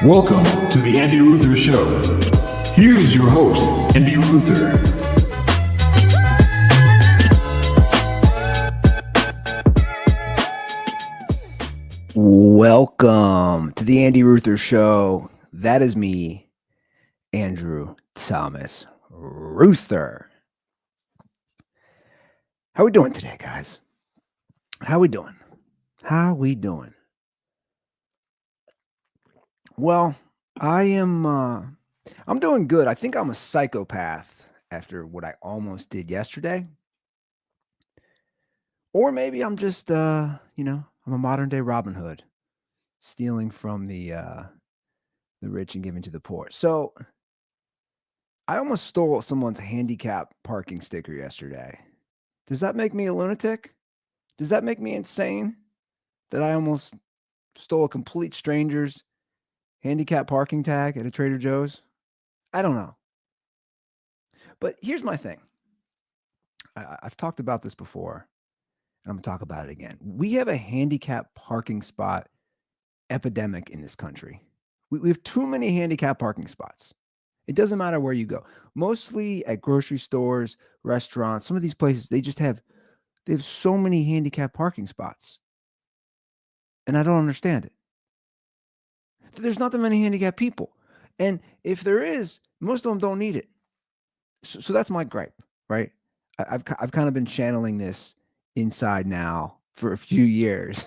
Welcome to the Andy Ruther Show. Here is your host, Andy Ruther. Welcome to the Andy Ruther Show. That is me, Andrew Thomas Ruther. How we doing today, guys? How we doing? Well, I'm doing good. I think I'm a psychopath after what I almost did yesterday. Or maybe I'm just I'm a modern day Robin Hood, stealing from the rich and giving to the poor. So I almost stole someone's handicap parking sticker yesterday. Does that make me a lunatic? Does that make me insane that I almost stole a complete stranger's handicap parking tag at a Trader Joe's? I don't know. But here's my thing. I've talked about this before, and I'm going to talk about it again. We have a handicap parking spot epidemic in this country. We have too many handicap parking spots. It doesn't matter where you go. Mostly at grocery stores, restaurants, some of these places, they have so many handicap parking spots. And I don't understand it. There's not that many handicapped people. And if there is, most of them don't need it. So that's my gripe, right? I've kind of been channeling this inside now for a few years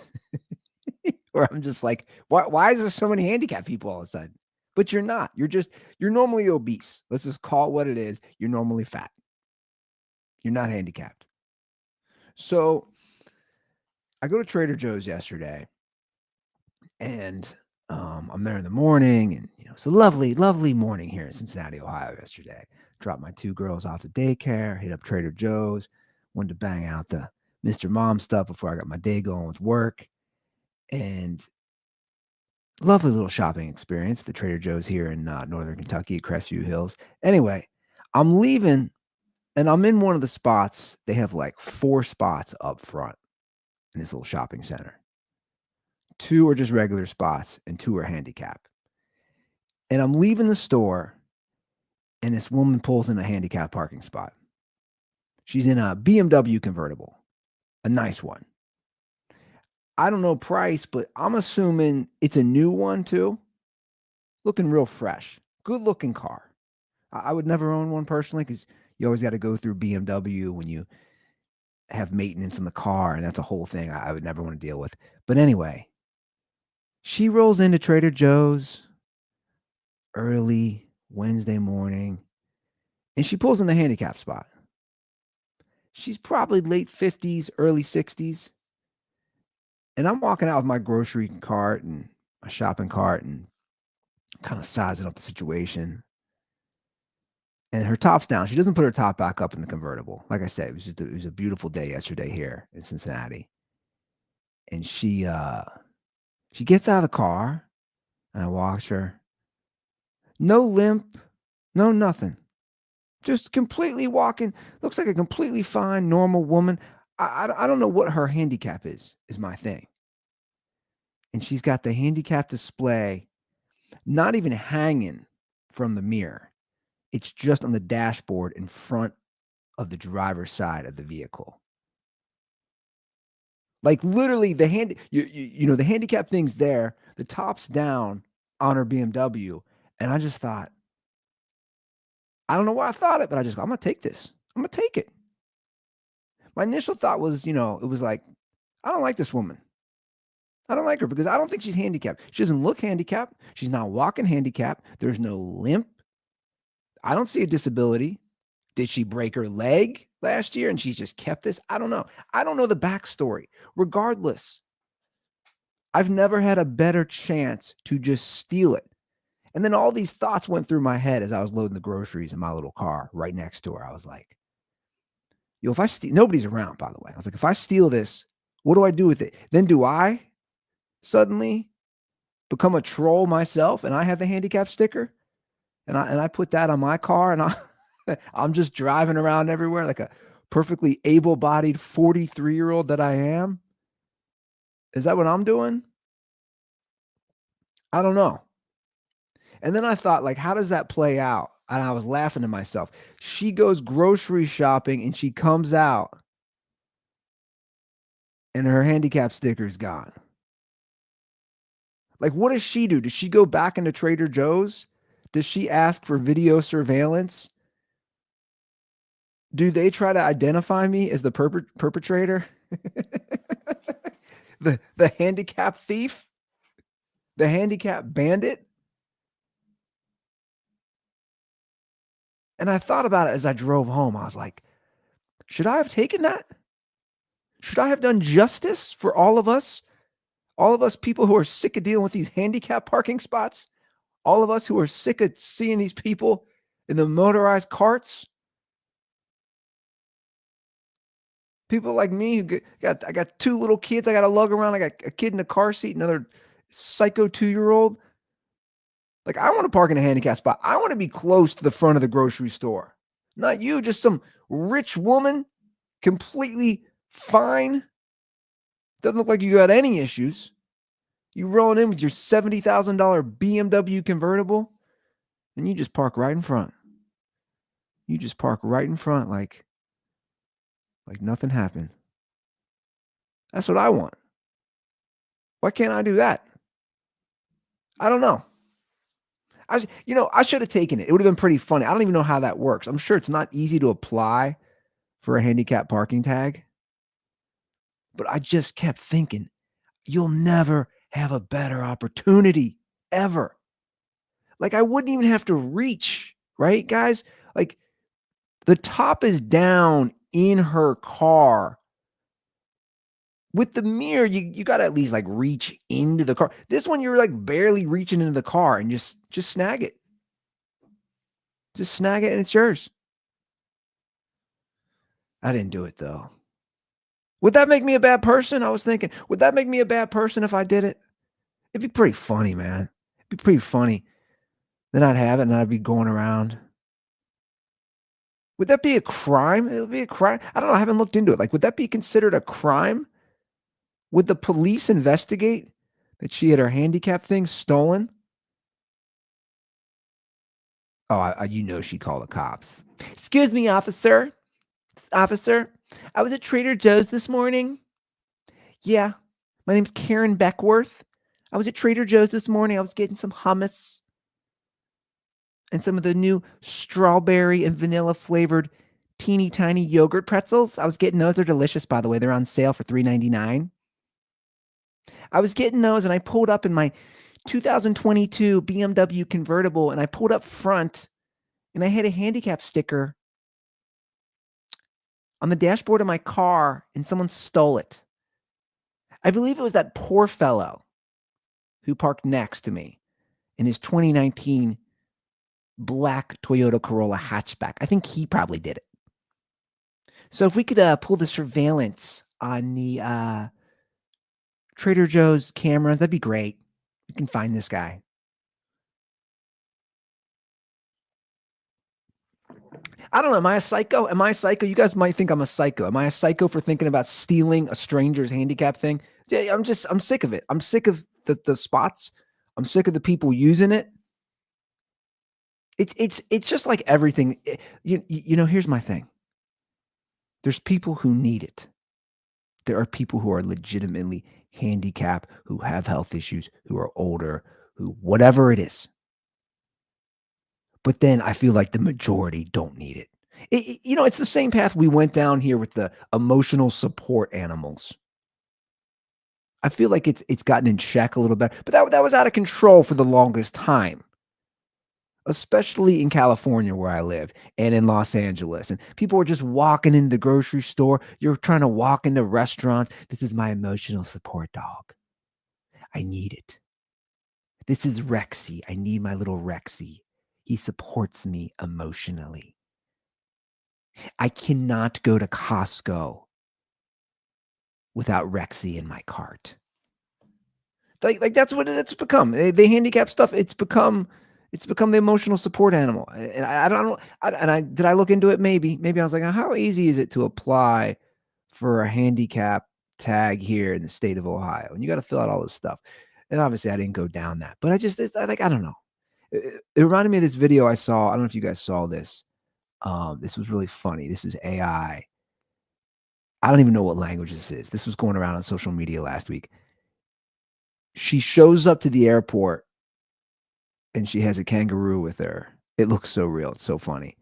where I'm just like, why is there so many handicapped people all of a sudden? But you're not. You're normally obese. Let's just call it what it is. You're normally fat. You're not handicapped. So I go to Trader Joe's yesterday, and I'm there in the morning, and it's a lovely, lovely morning here in Cincinnati, Ohio. Yesterday, dropped my two girls off at daycare, hit up Trader Joe's, wanted to bang out the Mr. Mom stuff before I got my day going with work, and lovely little shopping experience. The Trader Joe's here in Northern Kentucky, Crestview Hills. Anyway, I'm leaving, and I'm in one of the spots. They have like 4 spots up front in this little shopping center. 2 are just regular spots, and 2 are handicapped. And I'm leaving the store, and this woman pulls in a handicapped parking spot. She's in a BMW convertible, a nice one. I don't know price, but I'm assuming it's a new one too. Looking real fresh. Good looking car. I would never own one personally because you always got to go through BMW when you have maintenance in the car, and that's a whole thing I would never want to deal with. But anyway, she rolls into Trader Joe's early Wednesday morning, and she pulls in the handicap spot. She's probably late 50s, early 60s. And I'm walking out with my grocery cart and my shopping cart and kind of sizing up the situation. And her top's down. She doesn't put her top back up in the convertible. Like I said, it was a beautiful day yesterday here in Cincinnati. And she gets out of the car, and I watch her. No limp, no nothing. Just completely walking. Looks like a completely fine, normal woman. I don't know what her handicap is my thing. And she's got the handicap display not even hanging from the mirror. It's just on the dashboard in front of the driver's side of the vehicle. Like literally the the handicap thing's there, the top's down on her BMW. And I just thought, I don't know why I thought it, but I'm going to take this. I'm going to take it. My initial thought was, it was like, I don't like this woman. I don't like her because I don't think she's handicapped. She doesn't look handicapped. She's not walking handicapped. There's no limp. I don't see a disability. Did she break her leg last year and she's just kept this? I don't know. I don't know the backstory. Regardless, I've never had a better chance to just steal it. And then all these thoughts went through my head as I was loading the groceries in my little car right next to her. I was like, if I steal, nobody's around, by the way. I was like, if I steal this, what do I do with it? Then do I suddenly become a troll myself and I have the handicap sticker and I put that on my car and I'm just driving around everywhere like a perfectly able-bodied 43-year-old that I am? Is that what I'm doing? I don't know. And then I thought, like, how does that play out? And I was laughing to myself. She goes grocery shopping and she comes out and her handicap sticker's gone. Like, what does she do? Does she go back into Trader Joe's? Does she ask for video surveillance? Do they try to identify me as the perpetrator? The handicap thief? The handicap bandit? And I thought about it as I drove home. I was like, should I have taken that? Should I have done justice for all of us? All of us people who are sick of dealing with these handicap parking spots? All of us who are sick of seeing these people in the motorized carts? People like me who I got 2 little kids I gotta lug around. I got a kid in the car seat, another psycho 2-year-old. Like, I wanna park in a handicap spot. I wanna be close to the front of the grocery store. Not you, just some rich woman, completely fine. Doesn't look like you got any issues. You rolling in with your $70,000 BMW convertible, and you just park right in front. You just park right in front like nothing happened. That's what I want. Why can't I do that? I don't know. I should have taken it. It would have been pretty funny. I don't even know how that works. I'm sure it's not easy to apply for a handicap parking tag. But I just kept thinking, you'll never have a better opportunity ever. Like, I wouldn't even have to reach, right, guys? Like, the top is down in her car. With the mirror, you got to at least like reach into the car. This one, you're like barely reaching into the car and just snag it. Just snag it and it's yours. I didn't do it though. Would that make me a bad person? I was thinking, would that make me a bad person if I did it? It'd be pretty funny, man. It'd be pretty funny. Then I'd have it and I'd be going around. Would that be a crime? It would be a crime. I don't know. I haven't looked into it. Like, would that be considered a crime? Would the police investigate that she had her handicap thing stolen? Oh, she'd call the cops. Excuse me, officer. Officer, I was at Trader Joe's this morning. Yeah, my name's Karen Beckworth. I was at Trader Joe's this morning. I was getting some hummus and some of the new strawberry and vanilla flavored teeny tiny yogurt pretzels. I was getting those. They're delicious, by the way. They're on sale for $3.99. I was getting those and I pulled up in my 2022 BMW convertible and I pulled up front and I had a handicap sticker on the dashboard of my car and someone stole it. I believe it was that poor fellow who parked next to me in his 2019 black Toyota Corolla hatchback. I think he probably did it. So if we could pull the surveillance on the Trader Joe's cameras, that'd be great. We can find this guy. I don't know. Am I a psycho? You guys might think I'm a psycho. Am I a psycho for thinking about stealing a stranger's handicap thing? Yeah, I'm sick of it. I'm sick of the spots. I'm sick of the people using it. It's just like everything. Here's my thing. There's people who need it. There are people who are legitimately handicapped, who have health issues, who are older, who whatever it is. But then I feel like the majority don't need it. It's the same path we went down here with the emotional support animals. I feel like it's gotten in check a little bit, but that was out of control for the longest time. Especially in California where I live and in Los Angeles. And people are just walking into the grocery store. You're trying to walk into restaurants. This is my emotional support dog. I need it. This is Rexy. I need my little Rexy. He supports me emotionally. I cannot go to Costco without Rexy in my cart. Like that's what it's become. The handicap stuff, it's become the emotional support animal. And I don't know. Did I look into it? Maybe I was like, how easy is it to apply for a handicap tag here in the state of Ohio? And you got to fill out all this stuff. And obviously, I didn't go down that, but I don't know. It reminded me of this video I saw. I don't know if you guys saw this. This was really funny. This is AI. I don't even know what language this is. This was going around on social media last week. She shows up to the airport and she has a kangaroo with her. It looks so real. It's so funny.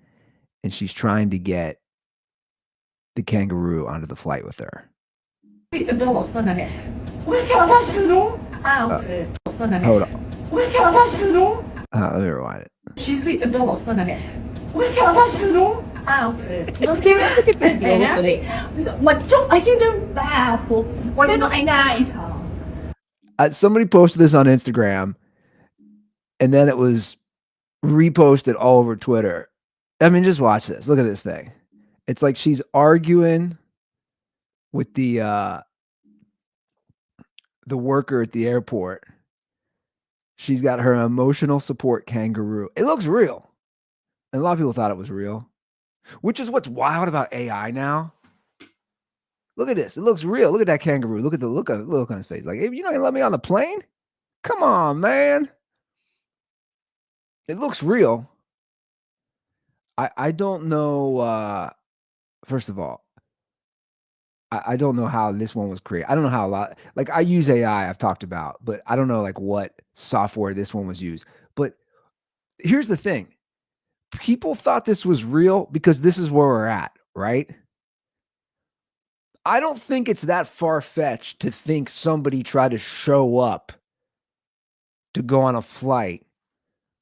And she's trying to get the kangaroo onto the flight with her. Hold on. Let me rewind it. Somebody posted this on Instagram, and then it was reposted all over Twitter. I mean, just watch this. Look at this thing. It's like she's arguing with the worker at the airport. She's got her emotional support kangaroo. It looks real. And a lot of people thought it was real, which is what's wild about AI now. Look at this. It looks real. Look at that kangaroo. Look at the look on his face. Like, hey, you're not going to let me on the plane? Come on, man. It looks real. I don't know. First of all, I don't know how this one was created. I don't know how like I use AI, I've talked about, but I don't know like what software this one was used. But here's the thing. People thought this was real because this is where we're at, right? I don't think it's that far-fetched to think somebody tried to show up to go on a flight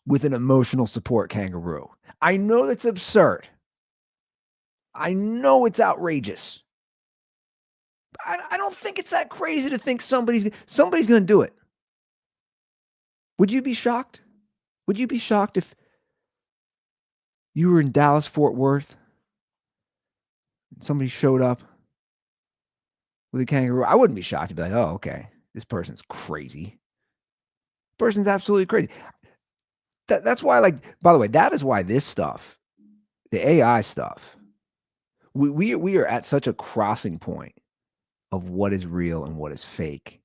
with an emotional support kangaroo. I know that's absurd. I know it's outrageous. I don't think it's that crazy to think somebody's going to do it. Would you be shocked? Would you be shocked if you were in Dallas, Fort Worth, and somebody showed up with a kangaroo? I wouldn't be shocked to be like, oh, okay, this person's crazy. This person's absolutely crazy. That's why, like, by the way, that is why this stuff, the AI stuff, we are at such a crossing point of what is real and what is fake,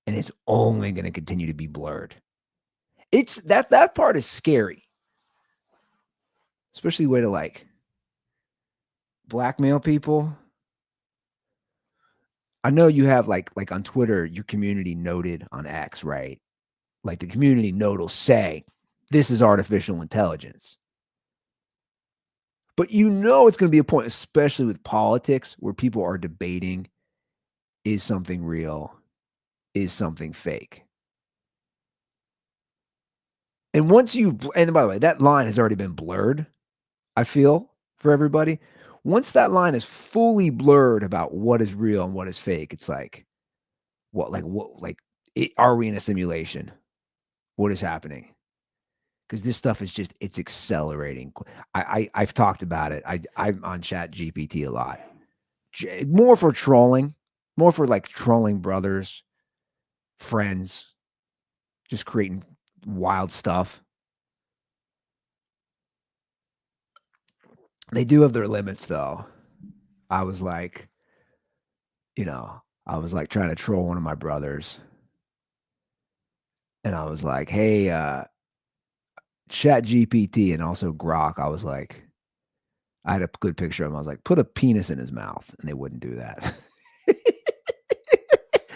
and it's only going to continue to be blurred. It's that part is scary, especially the way to like blackmail people. I know you have like on Twitter, your community noted on X, right? Like the community note will say, this is artificial intelligence. But you know it's going to be a point, especially with politics, where people are debating, is something real? Is something fake? And and by the way, that line has already been blurred, I feel, for everybody. Once that line is fully blurred about what is real and what is fake, it's like, are we in a simulation? What is happening? Because this stuff is it's accelerating. I've talked about it. I'm on Chat GPT a lot. More for trolling, more for like trolling brothers, friends, just creating wild stuff. They do have their limits, though. I was like trying to troll one of my brothers. And I was like, hey, Chat GPT and also Grok. I was like, I had a good picture of him. I was like, put a penis in his mouth. And they wouldn't do that.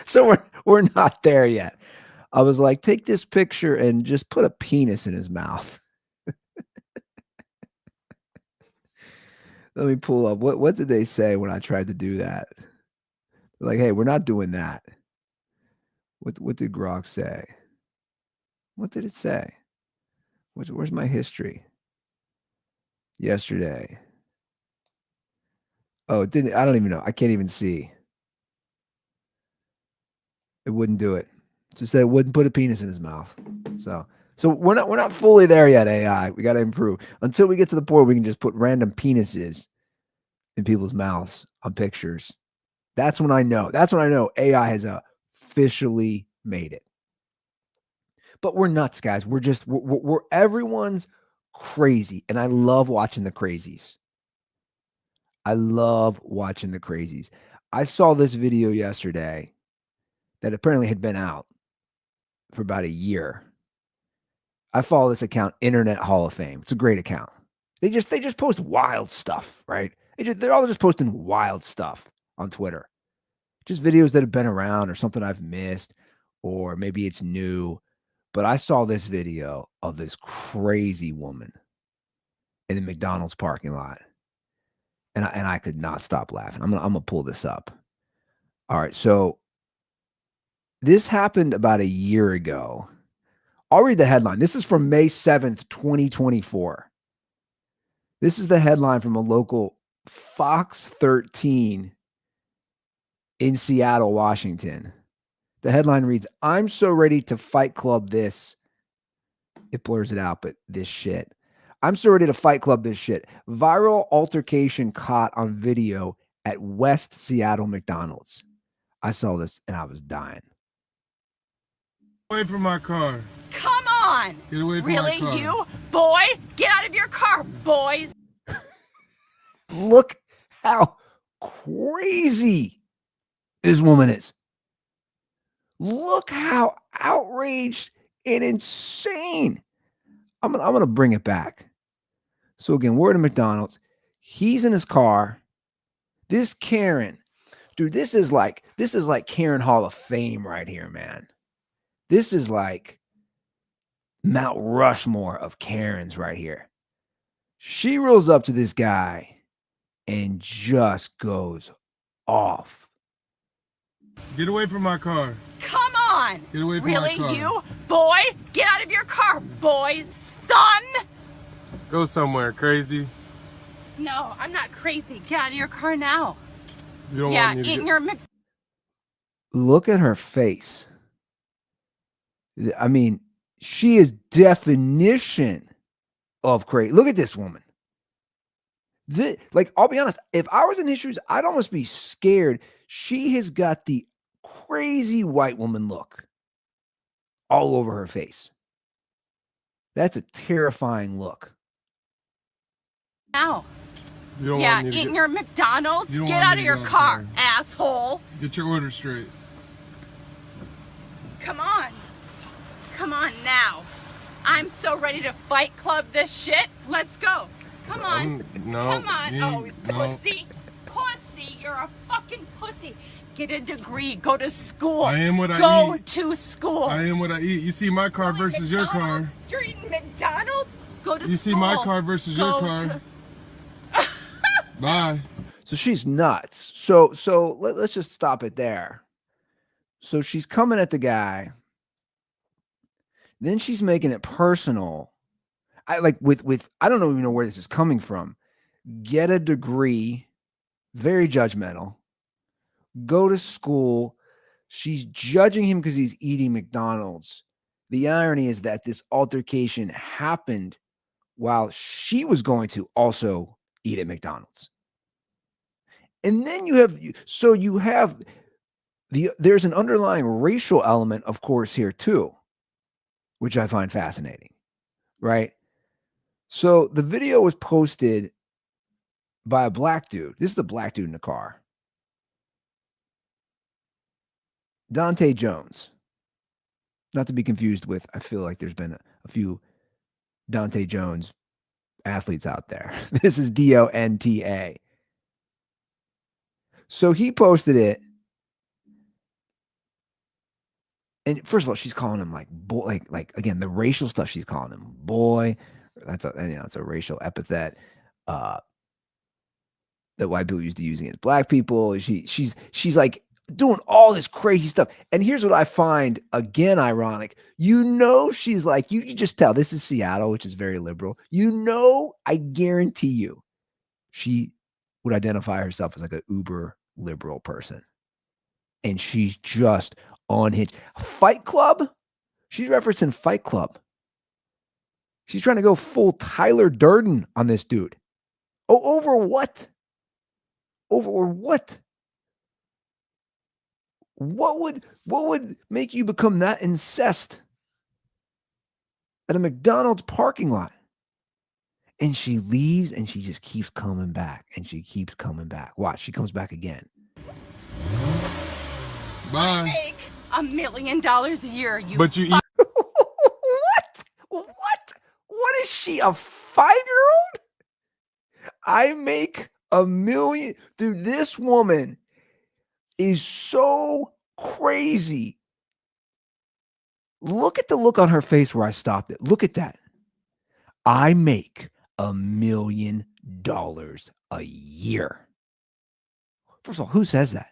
So we're not there yet. I was like, take this picture and just put a penis in his mouth. Let me pull up. What did they say when I tried to do that? They're like, hey, we're not doing that. What did Grok say? What did it say? Where's my history? Yesterday. Oh, it didn't. I don't even know. I can't even see. It wouldn't do it. Just that it wouldn't put a penis in his mouth. So we're not fully there yet, AI. We got to improve until we get to the point where we can just put random penises in people's mouths on pictures. That's when I know. That's when I know AI has officially made it. But we're nuts, guys. We're everyone's crazy, and I love watching the crazies. I love watching the crazies. I saw this video yesterday that apparently had been out for about a year. I follow this account, Internet Hall of Fame. It's a great account. They just post wild stuff, right? They're all just posting wild stuff on Twitter. Just videos that have been around or something I've missed, or maybe it's new. But I saw this video of this crazy woman in the McDonald's parking lot. And I could not stop laughing. I'm gonna pull this up. All right, so this happened about a year ago. I'll read the headline. This is from May 7th, 2024. This is the headline from a local Fox 13 in Seattle, Washington. The headline reads, "I'm so ready to fight club this." It blurs it out, but this shit. "I'm so ready to fight club this shit. Viral altercation caught on video at West Seattle McDonald's." I saw this and I was dying. Away from my car. Come on! Get away from really, my car. you? Boy, get out of your car, boys! Look how crazy this woman is. Look how outraged and insane. I'm gonna bring it back. So again, we're at a McDonald's. He's in his car. This Karen, dude, this is like Karen Hall of Fame right here, man. This is like Mount Rushmore of Karens right here. She rolls up to this guy and just goes off. Get away from my car. Come on! Get away from really, my car. you? Boy, get out of your car, boys! Son! Go somewhere, crazy. No, I'm not crazy. Get out of your car now. You don't Yeah, want me to eat get... your Look at her face. I mean, she is definition of crazy. Look at this woman. I'll be honest, if I was in his shoes, I'd almost be scared. She has got the crazy white woman look all over her face. That's a terrifying look. now. You don't Yeah, want me to eat get... your McDonald's. You don't Get want out me of to your go car, outside. asshole. Get your order straight. Come on. Come on now. I'm so ready to fight club this shit. Let's go. Come on. No. Come on. No. Pussy. Pussy. You're a fucking pussy. Get a degree. Go to school. I am what I Go eat. to school. I am what I eat. You see my car You're eating versus your car. McDonald's? You're eating McDonald's? Go to school. You see my car versus your Go car. to- Bye. So she's nuts. So let's just stop it there. So she's coming at the guy. Then she's making it personal. I don't even know where this is coming from. Get a degree, very judgmental. Go to school. She's judging him because he's eating McDonald's. The irony is that this altercation happened while she was going to also eat at McDonald's. And then there's an underlying racial element, of course, here too, which I find fascinating, right? So the video was posted by a black dude. This is a black dude in the car. Dante Jones. Not to be confused with, I feel like there's been a few Dante Jones athletes out there. This is Donta. So he posted it. And first of all, she's calling him like boy, like again, the racial stuff she's calling him boy. It's a racial epithet that white people used to use against black people. She's like doing all this crazy stuff. And here's what I find again ironic. She's like, you just tell this is Seattle, which is very liberal. I guarantee you, she would identify herself as like an uber liberal person. And she's just unhinged. Fight Club? She's referencing Fight Club. She's trying to go full Tyler Durden on this dude. Oh, over what? Over what? What would make you become that incensed at a McDonald's parking lot? And she leaves and she just keeps coming back and she keeps coming back. Watch, she comes back again. Bye. Make $1 million a year, you But you eat she a 5-year-old? I make $1 million. Dude, this woman is so crazy. Look at the look on her face where I stopped it. Look at that. I make $1 million a year. First of all, who says that?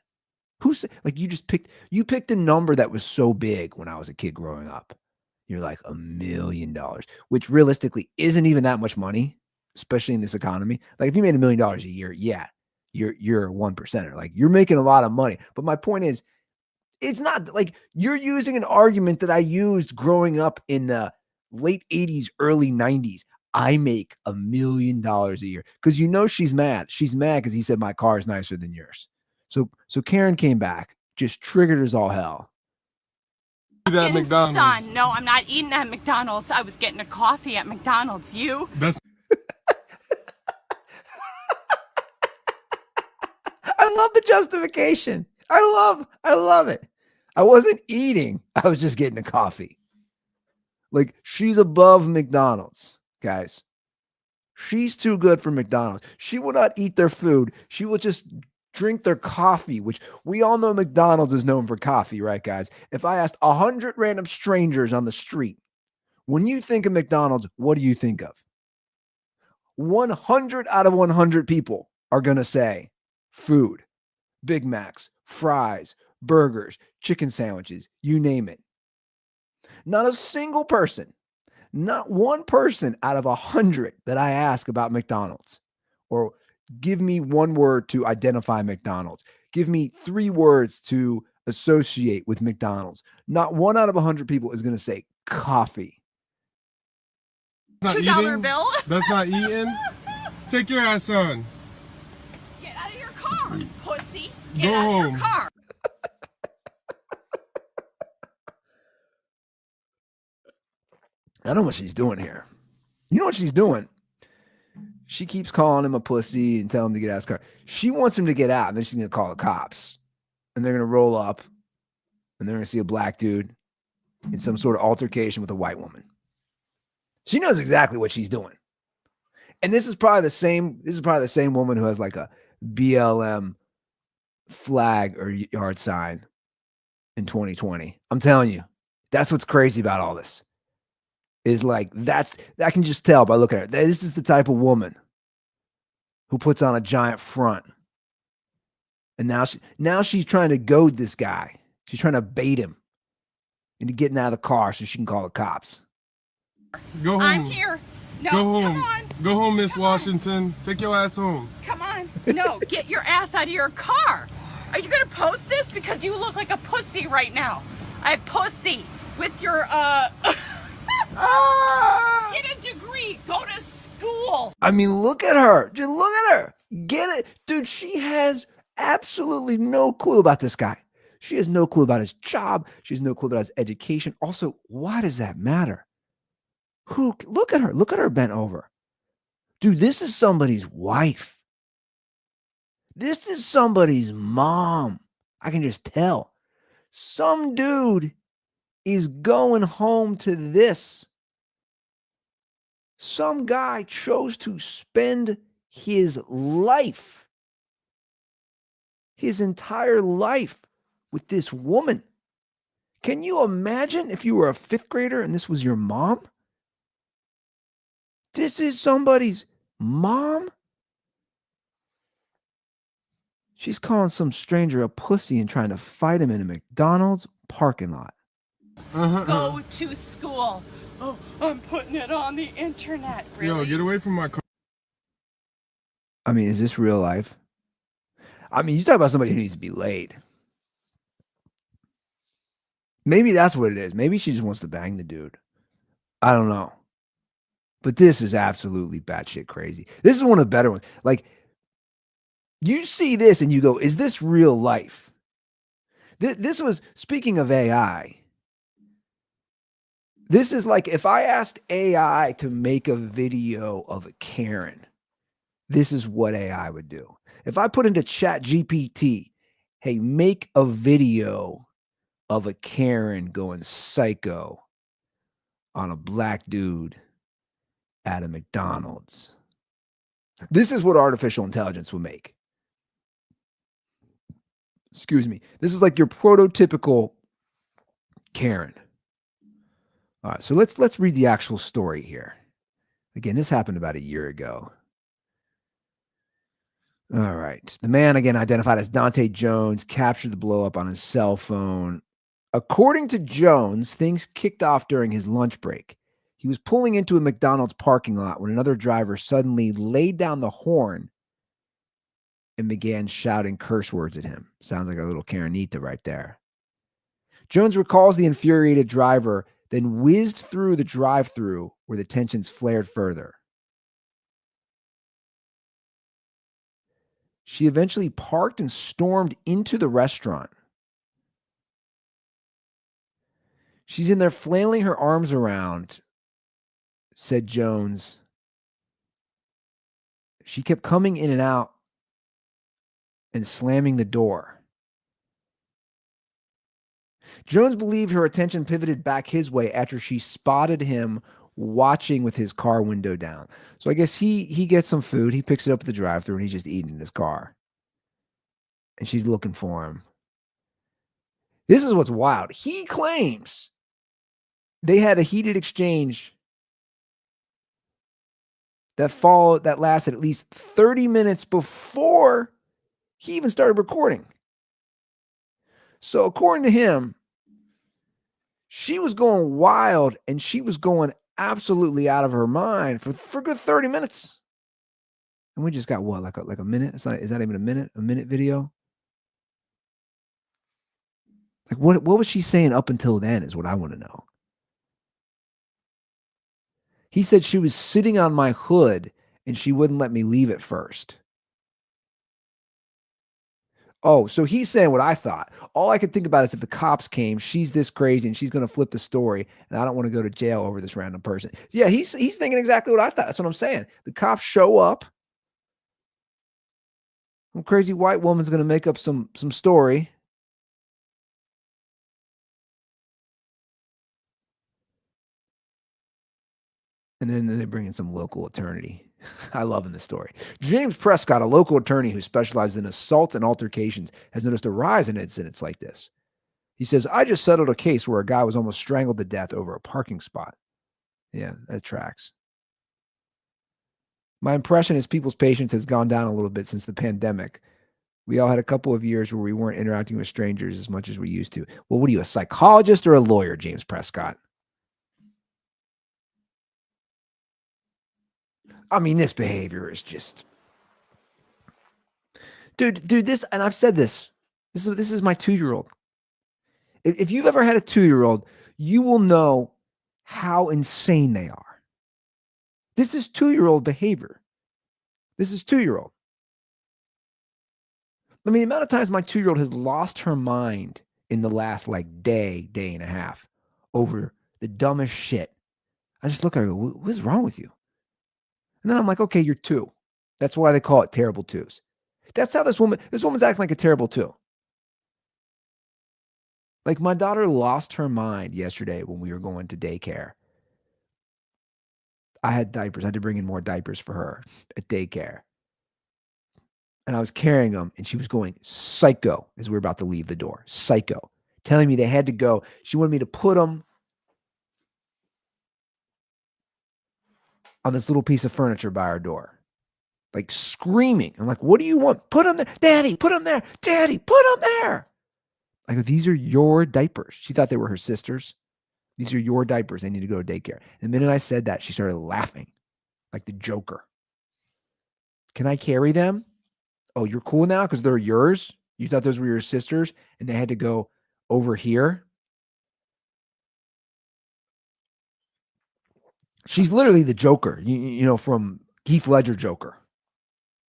Like you picked a number that was so big when I was a kid growing up. You're like $1 million, which realistically isn't even that much money, especially in this economy. Like if you made $1 million a year, yeah, you're a 1%er. Like you're making a lot of money. But my point is, it's not like you're using an argument that I used growing up in the late 80s, early 90s. I make $1 million a year because she's mad. She's mad because he said my car is nicer than yours. So Karen came back, just triggered as all hell. That McDonald's. Son, no, I'm not eating at McDonald's. I was getting a coffee at McDonald's. You? That's I love the justification. I love it. I wasn't eating. I was just getting a coffee. Like she's above McDonald's, guys. She's too good for McDonald's. She will not eat their food. She will just drink their coffee, which we all know McDonald's is known for coffee, right, guys? If I asked 100 random strangers on the street, when you think of McDonald's, what do you think of? 100 out of 100 people are going to say food, Big Macs, fries, burgers, chicken sandwiches, you name it. Not a single person, not one person out of 100 that I ask about McDonald's or give me one word to identify McDonald's. Give me 3 words to associate with McDonald's. Not 1 out of 100 people is going to say coffee. not $2 eating. bill. That's not eating. Take your ass on. Get out of your car, pussy. Get Go out of home. your car. I know what she's doing here. You know what she's doing? She keeps calling him a pussy and telling him to get out of his car. She wants him to get out, and then she's going to call the cops. And they're going to roll up, and they're going to see a black dude in some sort of altercation with a white woman. She knows exactly what she's doing. And this is probably the same woman who has like a BLM flag or yard sign in 2020. I'm telling you, that's what's crazy about all this. Is like I can just tell by looking at her. This is the type of woman who puts on a giant front. And now she's trying to goad this guy. She's trying to bait him into getting out of the car so she can call the cops. Go home. I'm here. No, Go come home. on. Go home, Miss Come on. Washington. Take your ass home. Come on. No, get your ass out of your car. Are you going to post this? Because you look like a pussy right now. A pussy with your, Get a degree. Go to school. I mean, look at her. Just look at her. Get it. Dude, she has absolutely no clue about this guy. She has no clue about his job. She has no clue about his education. Also, why does that matter? Look at her. Look at her bent over. Dude, this is somebody's wife. This is somebody's mom. I can just tell. Some dude is going home to this. Some guy chose to spend his life, his entire life with this woman. Can you imagine if you were a 5th grader and this was your mom? This is somebody's mom? She's calling some stranger a pussy and trying to fight him in a McDonald's parking lot. Go to school. Oh, I'm putting it on the internet. Really? Yo, get away from my car. I mean, is this real life? I mean, you talk about somebody who needs to be laid. Maybe that's what it is. Maybe she just wants to bang the dude. I don't know. But this is absolutely batshit crazy. This is one of the better ones. Like, you see this and you go, is this real life? This was, speaking of AI, this is like if I asked AI to make a video of a Karen, this is what AI would do. If I put into Chat GPT, hey, make a video of a Karen going psycho on a black dude at a McDonald's. This is what artificial intelligence will make. Excuse me. This is like your prototypical Karen. All right, so let's read the actual story here. Again, this happened about a year ago. All right. The man, again, identified as Dante Jones, captured the blow up on his cell phone. According to Jones, things kicked off during his lunch break. He was pulling into a McDonald's parking lot when another driver suddenly laid down the horn and began shouting curse words at him. Sounds like a little Karenita right there. Jones recalls the infuriated driver then whizzed through the drive-thru where the tensions flared further. She eventually parked and stormed into the restaurant. She's in there flailing her arms around, said Jones. She kept coming in and out and slamming the door. Jones believed her attention pivoted back his way after she spotted him watching with his car window down. So I guess he gets some food. He picks it up at the drive-thru and he's just eating in his car. And she's looking for him. This is what's wild. He claims they had a heated exchange that lasted at least 30 minutes before he even started recording. So according to him, she was going wild and she was going absolutely out of her mind for a good 30 minutes. And we just got what, like a minute? Is that even a minute? A minute video? Like what was she saying up until then is what I want to know. He said she was sitting on my hood and she wouldn't let me leave at first. Oh, so he's saying what I thought. All I could think about is if the cops came, she's this crazy and she's going to flip the story and I don't want to go to jail over this random person. Yeah, he's thinking exactly what I thought. That's what I'm saying. The cops show up. Some crazy white woman's going to make up some story. And then they bring in some local attorney. I love in this story. James Prescott, a local attorney who specializes in assault and altercations, has noticed a rise in incidents like this. He says, I just settled a case where a guy was almost strangled to death over a parking spot. Yeah, that tracks. My impression is people's patience has gone down a little bit since the pandemic. We all had a couple of years where we weren't interacting with strangers as much as we used to. Well, what are you, a psychologist or a lawyer, James Prescott? I mean, this behavior is just, dude, this, and I've said this is my 2-year-old. If you've ever had a 2-year-old, you will know how insane they are. This is 2-year-old behavior. This is 2-year-old. I mean, the amount of times my 2-year-old has lost her mind in the last day and a half over the dumbest shit. I just look at her and go, what is wrong with you? And then I'm like, okay, you're 2. That's why they call it terrible 2s. That's how this woman's acting like a terrible 2. Like my daughter lost her mind yesterday when we were going to daycare. I had diapers. I had to bring in more diapers for her at daycare. And I was carrying them and she was going psycho as we were about to leave the door. Psycho. Telling me they had to go. She wanted me to put them on this little piece of furniture by our door. Like screaming. I'm like, what do you want? Put them there. Daddy, put them there. Daddy, put them there. I go, these are your diapers. She thought they were her sister's. These are your diapers. They need to go to daycare. And the minute I said that, she started laughing like the Joker. Can I carry them? Oh, you're cool now because they're yours? You thought those were your sisters and they had to go over here? She's literally the Joker, you know, from Heath Ledger Joker.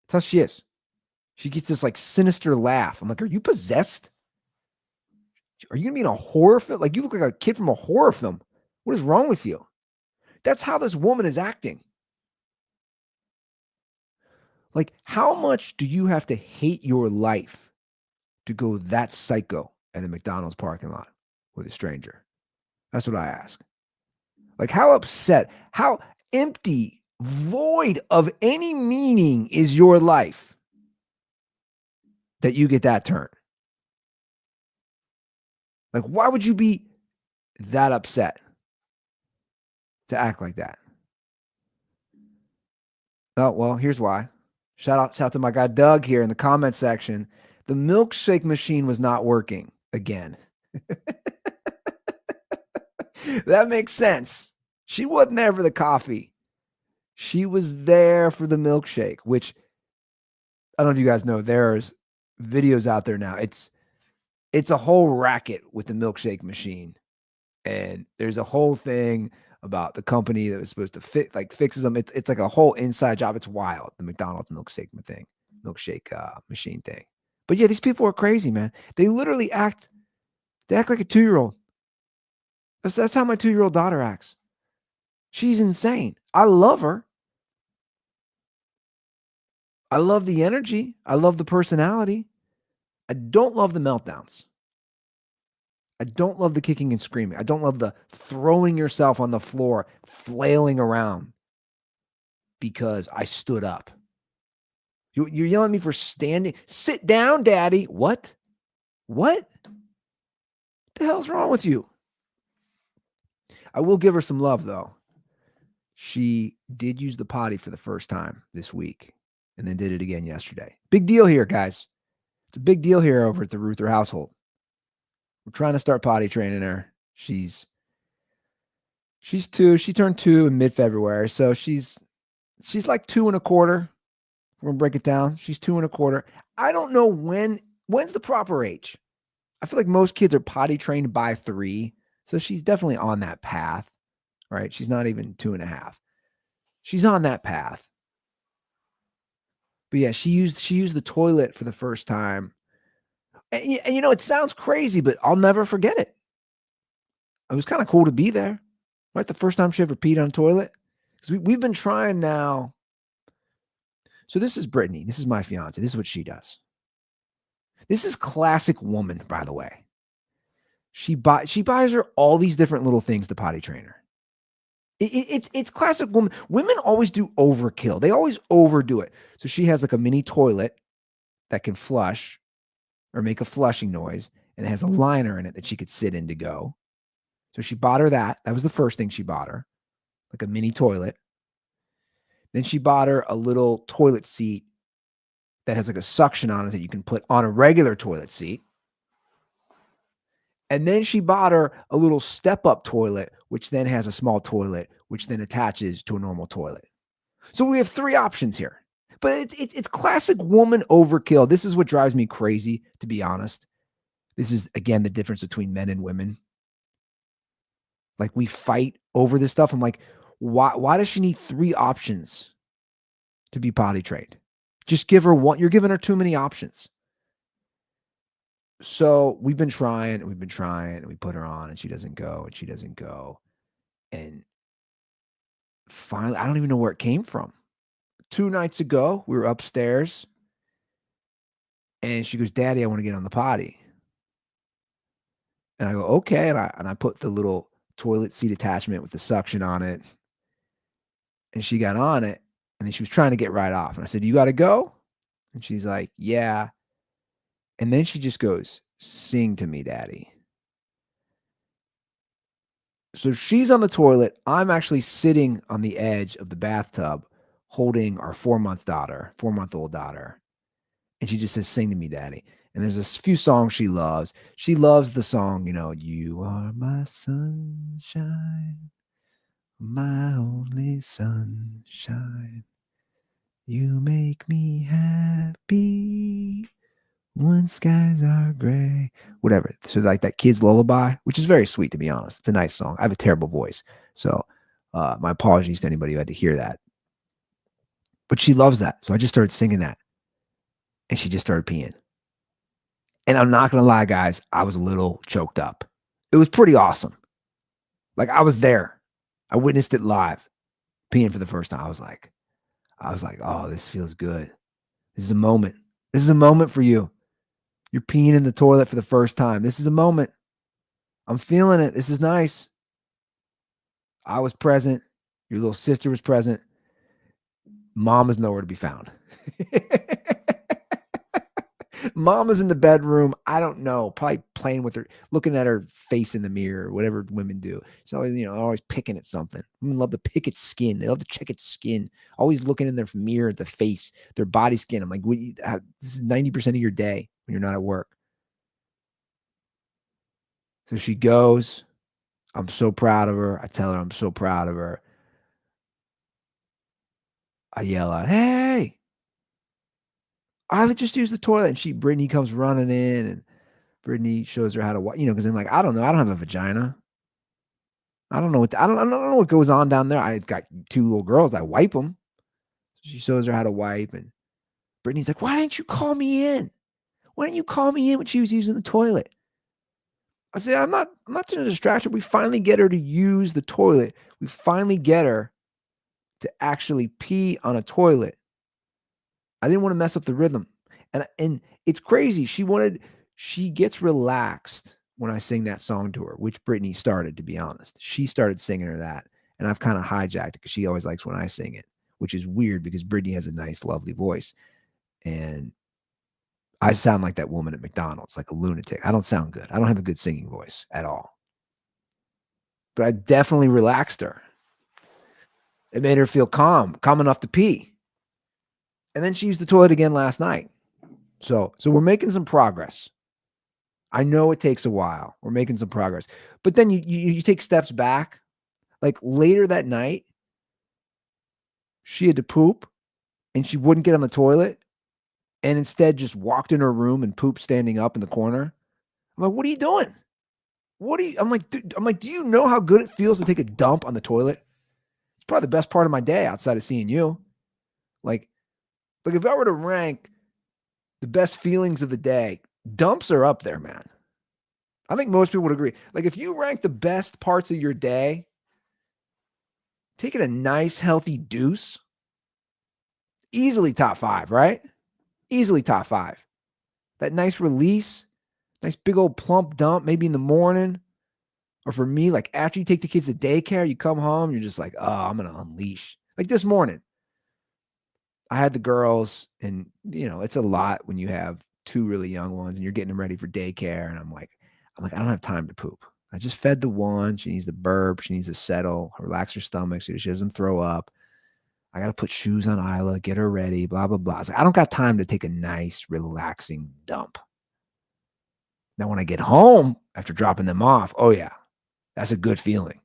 That's how she is. She gets this like sinister laugh. I'm like, are you possessed? Are you going to be in a horror film? Like you look like a kid from a horror film. What is wrong with you? That's how this woman is acting. Like, how much do you have to hate your life to go that psycho at a McDonald's parking lot with a stranger? That's what I ask. Like, how upset, how empty void of any meaning is your life that you get that turn? Like, why would you be that upset to act like that? Oh, well, here's why. Shout out to my guy Doug here in the comment section. The milkshake machine was not working again. That makes sense. She wasn't there for the coffee. She was there for the milkshake, which I don't know if you guys know, there's videos out there now. It's a whole racket with the milkshake machine. And there's a whole thing about the company that was supposed to fixes them. It's like a whole inside job. It's wild. The McDonald's milkshake machine thing. But yeah, these people are crazy, man. They literally act like a 2-year-old. That's how my 2-year-old daughter acts. She's insane. I love her. I love the energy. I love the personality. I don't love the meltdowns. I don't love the kicking and screaming. I don't love the throwing yourself on the floor, flailing around because I stood up. You're yelling at me for standing. Sit down, Daddy. What? What the hell's wrong with you? I will give her some love, though. She did use the potty for the first time this week and then did it again yesterday. Big deal here, guys. It's a big deal here over at the Ruther household. We're trying to start potty training her. She's 2. She turned 2 in mid-February. So she's like 2 1/4. We're going to break it down. She's 2 1/4. I don't know when's the proper age. I feel like most kids are potty trained by 3. So she's definitely on that path, right? She's not even 2 1/2. She's on that path. But yeah, she used the toilet for the first time. And you know, it sounds crazy, but I'll never forget it. It was kind of cool to be there, right? The first time she ever peed on a toilet. Because we've been trying now. So this is Brittany. This is my fiance. This is what she does. This is classic woman, by the way. She buys her all these different little things to potty train her. It's classic woman. Women always do overkill. They always overdo it. So she has like a mini toilet that can flush or make a flushing noise, and it has a liner in it that she could sit in to go. So she bought her that. That was the first thing she bought her, like a mini toilet. Then she bought her a little toilet seat that has like a suction on it that you can put on a regular toilet seat. And then she bought her a little step-up toilet, which then has a small toilet, which then attaches to a normal toilet. So we have 3 options here. But it's classic woman overkill. This is what drives me crazy, to be honest. This is, again, the difference between men and women. Like, we fight over this stuff. I'm like, why does she need 3 options to be potty trained? Just give her one. You're giving her too many options. So we've been trying, and we put her on, and she doesn't go, And finally, I don't even know where it came from. 2 nights ago, we were upstairs, and she goes, Daddy, I want to get on the potty. And I go, okay. And I put the little toilet seat attachment with the suction on it. And she got on it, and then she was trying to get right off. And I said, you got to go? And she's like, yeah. And then she just goes, sing to me, Daddy. So she's on the toilet. I'm actually sitting on the edge of the bathtub holding our 4-month-old daughter. And she just says, sing to me, Daddy. And there's a few songs she loves. She loves the song, you are my sunshine, my only sunshine. You make me happy when skies are gray. Whatever. So like that kid's lullaby, which is very sweet, to be honest. It's a nice song. I have a terrible voice. So my apologies to anybody who had to hear that. But she loves that. So I just started singing that. And she just started peeing. And I'm not going to lie, guys, I was a little choked up. It was pretty awesome. Like, I was there. I witnessed it live, peeing for the first time. I was like, oh, this feels good. This is a moment. This is a moment for you. You're peeing in the toilet for the first time. This is a moment. I'm feeling it. This is nice. I was present. Your little sister was present. Mom is nowhere to be found. Mom is in the bedroom. I don't know, probably playing with her, looking at her face in the mirror, whatever women do. She's always, always picking at something. Women love to pick at skin. They love to check its skin. Always looking in their mirror at the face, their body skin. I'm like, this is 90% of your day when you're not at work. So she goes. I'm so proud of her. I tell her I'm so proud of her. I yell out, "Hey, I just used the toilet." And Brittany comes running in, and Brittany shows her how to wipe, because then, I don't know. I don't have a vagina. I don't know I don't know what goes on down there. I got 2 little girls. I wipe them. She shows her how to wipe, and Brittany's like, "Why didn't you call me in? Why didn't you call me in when she was using the toilet?" I said, I'm not trying to distract her. We finally get her to use the toilet. We finally get her to actually pee on a toilet. I didn't want to mess up the rhythm. And it's crazy. She gets relaxed when I sing that song to her, which Brittany started, to be honest. She started singing her that. And I've kind of hijacked it because she always likes when I sing it, which is weird because Brittany has a nice, lovely voice. And I sound like that woman at McDonald's, like a lunatic. I don't sound good. I don't have a good singing voice at all. But I definitely relaxed her. It made her feel calm enough to pee. And then she used the toilet again last night. So we're making some progress. I know it takes a while. We're making some progress. But then you take steps back. Like later that night, she had to poop and she wouldn't get on the toilet and instead just walked in her room and pooped standing up in the corner. I'm like, "What are you doing? I'm like, do you know how good it feels to take a dump on the toilet? It's probably the best part of my day outside of seeing you." Like if I were to rank the best feelings of the day, dumps are up there, man. I think most people would agree. Like if you rank the best parts of your day, taking a nice healthy deuce, easily top 5, right? Easily top 5. That nice release, nice big old plump dump, maybe in the morning. Or for me, like after you take the kids to daycare, you come home, you're just like, "Oh, I'm going to unleash." Like this morning, I had the girls, and it's a lot when you have 2 really young ones and you're getting them ready for daycare. And I'm like, I don't have time to poop. I just fed the one. She needs to burp. She needs to settle, relax her stomach so she doesn't throw up. I got to put shoes on Isla, get her ready, blah, blah, blah. I was like, I don't got time to take a nice, relaxing dump. Now, when I get home after dropping them off, oh yeah, that's a good feeling.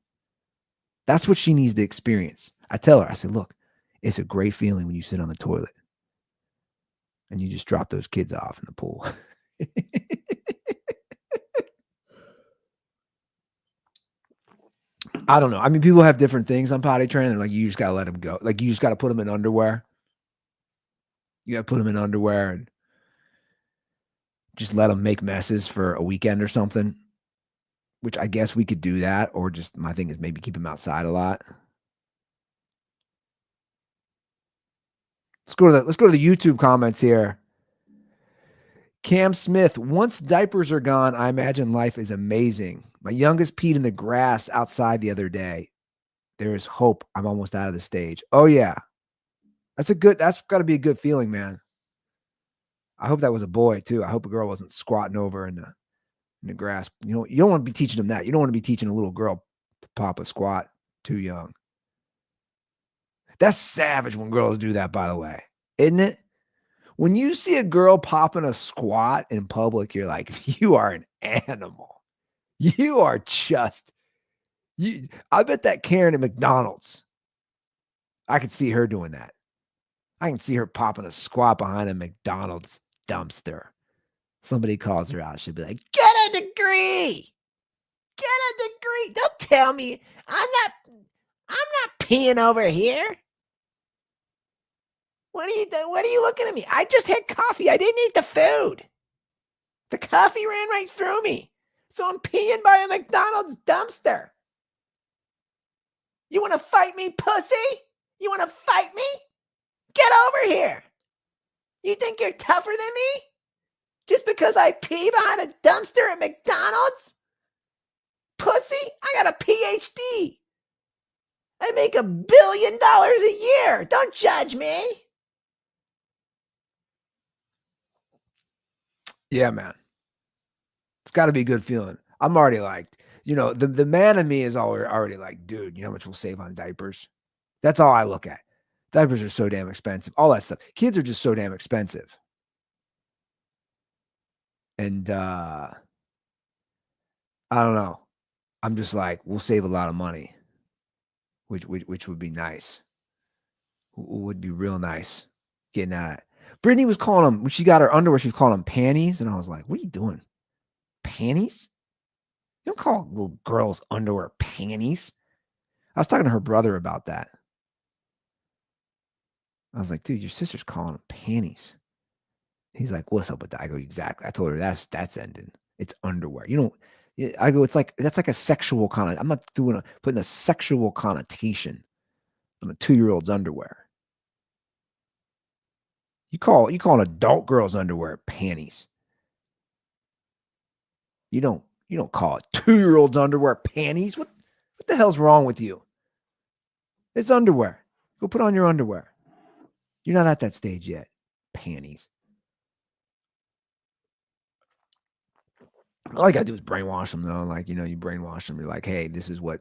That's what she needs to experience. I tell her, I said, "Look, it's a great feeling when you sit on the toilet and you just drop those kids off in the pool." I don't know. I mean, people have different things on potty training. They're like, you just got to let them go. Like, you just got to put them in underwear. You got to put them in underwear and just let them make messes for a weekend or something, which I guess we could do that. Or just my thing is maybe keep them outside a lot. Let's go to the YouTube comments here. Cam Smith, once diapers are gone, I imagine life is amazing. My youngest peed in the grass outside the other day. There is hope. I'm almost out of the stage. Oh yeah. That's got to be a good feeling, man. I hope that was a boy too. I hope a girl wasn't squatting over in the grass. You don't want to be teaching them that. You don't want to be teaching a little girl to pop a squat too young. That's savage when girls do that, by the way, isn't it? When you see a girl popping a squat in public, you're like, you are an animal. You are just, I bet that Karen at McDonald's, I could see her doing that. I can see her popping a squat behind a McDonald's dumpster. Somebody calls her out. She'll be like, "Get a degree. Get a degree. Don't tell me I'm not peeing over here. What are you doing? What are you looking at me? I just had coffee. I didn't eat the food. The coffee ran right through me. So I'm peeing by a McDonald's dumpster. You want to fight me, pussy? You want to fight me? Get over here. You think you're tougher than me? Just because I pee behind a dumpster at McDonald's? Pussy, I got a PhD. A I make $1 billion a year. Don't judge me. Yeah, man. It's got to be a good feeling. I'm already like, the man in me is already like, dude, you know how much we'll save on diapers? That's all I look at. Diapers are so damn expensive. All that stuff. Kids are just so damn expensive. And I don't know. I'm just like, we'll save a lot of money, which would be nice. Would be real nice getting at it. Brittany was calling them, when she got her underwear, she was calling them panties. And I was like, what are you doing? Panties? You don't call little girls' underwear panties. I was talking to her brother about that. I was like, dude, your sister's calling them panties. He's like, what's up with that? I go, exactly. I told her that's ending. It's underwear. I go, that's like a sexual I'm not putting a sexual connotation on a 2-year-old's underwear. You call an adult girl's underwear panties. You don't call a 2-year-old's underwear panties. What the hell's wrong with you? It's underwear. Go put on your underwear. You're not at that stage yet. Panties. All you gotta do is brainwash them, though. Like, you brainwash them. You're like, hey, this is what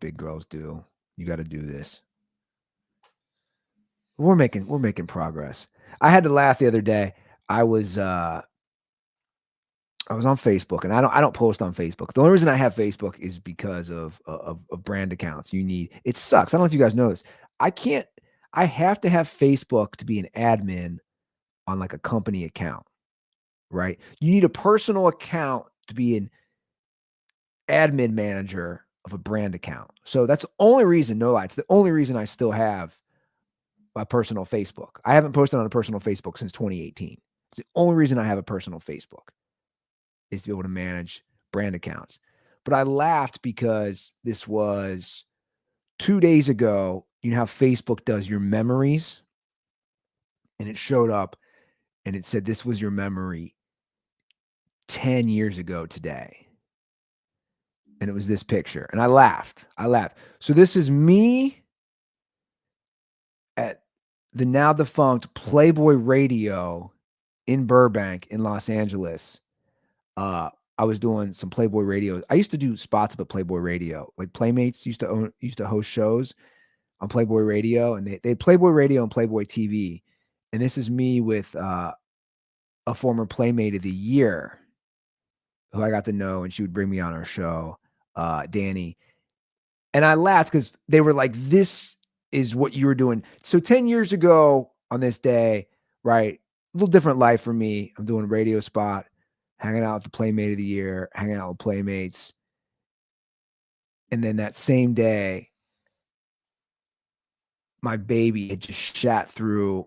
big girls do. You got to do this. We're making progress. I had to laugh the other day. I was on Facebook, and I don't post on Facebook. The only reason I have Facebook is because of brand accounts. It sucks. I don't know if you guys know this. I have to have Facebook to be an admin on like a company account, right? You need a personal account to be an admin manager of a brand account. So that's the only reason, no lie, it's the only reason I still have my personal Facebook. I haven't posted on a personal Facebook since 2018. It's the only reason I have a personal Facebook is to be able to manage brand accounts. But I laughed because this was 2 days ago. You know how Facebook does your memories? And it showed up and it said, this was your memory 10 years ago today. And it was this picture. And I laughed. So this is me at the now defunct Playboy Radio in Burbank in Los Angeles. I was doing some Playboy Radio. I used to do spots up at Playboy Radio. Like Playmates used to host shows on Playboy Radio, and they had Playboy Radio and Playboy TV. And this is me with a former Playmate of the Year who I got to know, and she would bring me on her show, Danny. And I laughed because they were like, this is what you were doing. So 10 years ago on this day, right? A little different life for me. I'm doing a radio spot, hanging out with the Playmate of the Year, hanging out with Playmates. And then that same day, my baby had just shat through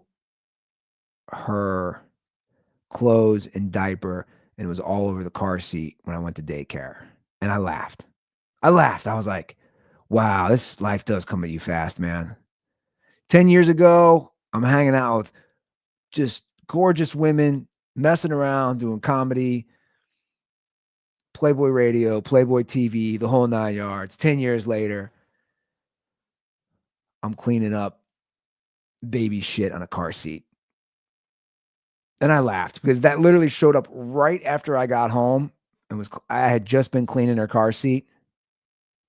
her clothes and diaper, and it was all over the car seat when I went to daycare. And I laughed. I was like, wow, this life does come at you fast, man. 10 years ago, I'm hanging out with just gorgeous women, messing around, doing comedy, Playboy Radio, Playboy TV, the whole 9 yards. 10 years later, I'm cleaning up baby shit on a car seat. And I laughed because that literally showed up right after I got home and I had just been cleaning her car seat.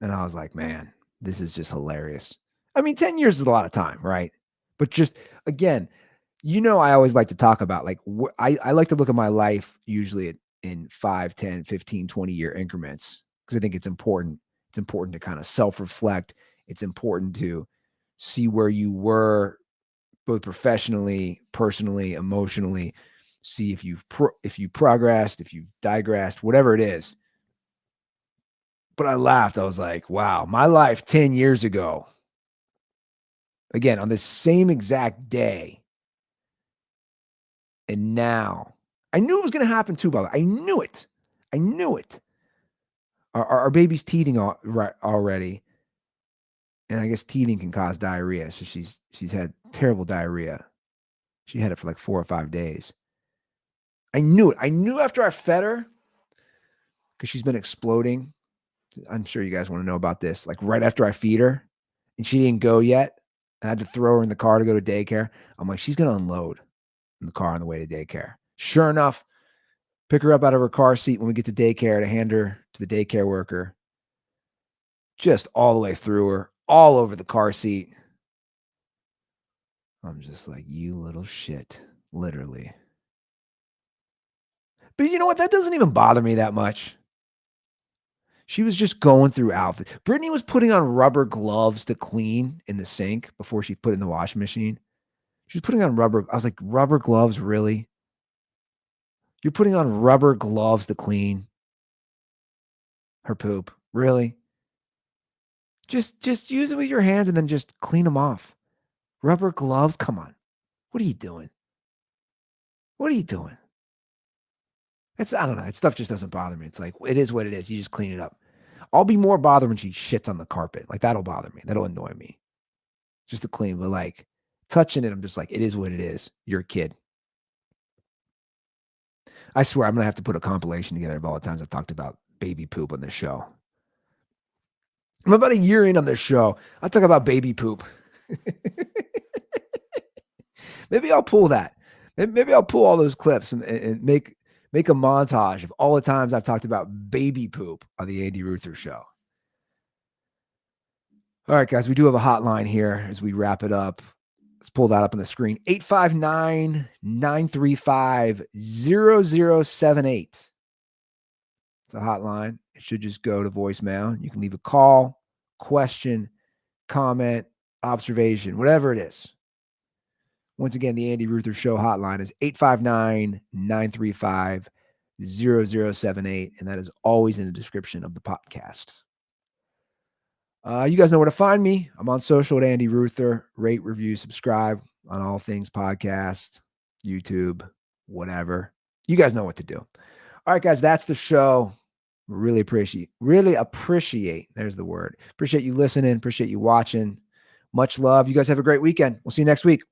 And I was like, man, this is just hilarious. I mean, 10 years is a lot of time, right? But just, again, I always like to talk about, like, I like to look at my life usually in 5, 10, 15, 20-year increments because I think it's important. It's important to kind of self-reflect. It's important to see where you were both professionally, personally, emotionally, see if you've progressed, if you've digressed, whatever it is. But I laughed. I was like, wow, my life 10 years ago, again, on this same exact day. And now, I knew it was going to happen too, by the way. I knew it. Our baby's teething already. And I guess teething can cause diarrhea. So she's had terrible diarrhea. She had it for like 4 or 5 days. I knew it. I knew after I fed her, because she's been exploding. I'm sure you guys want to know about this. Like right after I feed her, and she didn't go yet. I had to throw her in the car to go to daycare. I'm like, she's going to unload in the car on the way to daycare. Sure enough, pick her up out of her car seat when we get to daycare to hand her to the daycare worker. Just all the way through her, all over the car seat. I'm just like, you little shit, literally. But you know what? That doesn't even bother me that much. She was just going through outfit. Brittany was putting on rubber gloves to clean in the sink before she put it in the washing machine. She was putting on rubber. I was like, rubber gloves, really? You're putting on rubber gloves to clean her poop, really? Just use it with your hands and then just clean them off. Rubber gloves? Come on. What are you doing? What are you doing? I don't know. That stuff just doesn't bother me. It's like, it is what it is. You just clean it up. I'll be more bothered when she shits on the carpet. Like, that'll bother me. That'll annoy me. Just to clean. But like, touching it, I'm just like, it is what it is. You're a kid. I swear I'm going to have to put a compilation together of all the times I've talked about baby poop on this show. I'm about a year in on this show. I'll talk about baby poop. Maybe I'll pull that. Maybe I'll pull all those clips and make a montage of all the times I've talked about baby poop on the Andy Ruther show. All right, guys, we do have a hotline here as we wrap it up. Let's pull that up on the screen. 859-935-0078. It's a hotline. It should just go to voicemail. You can leave a call, question, comment, observation, whatever it is. Once again, the Andy Ruther Show hotline is 859-935-0078, and that is always in the description of the podcast. You guys know where to find me. I'm on social at Andy Ruther. Rate, review, subscribe on all things podcast, YouTube, whatever. You guys know what to do. All right, guys, that's the show. Really appreciate, there's the word. Appreciate you listening. Appreciate you watching. Much love. You guys have a great weekend. We'll see you next week.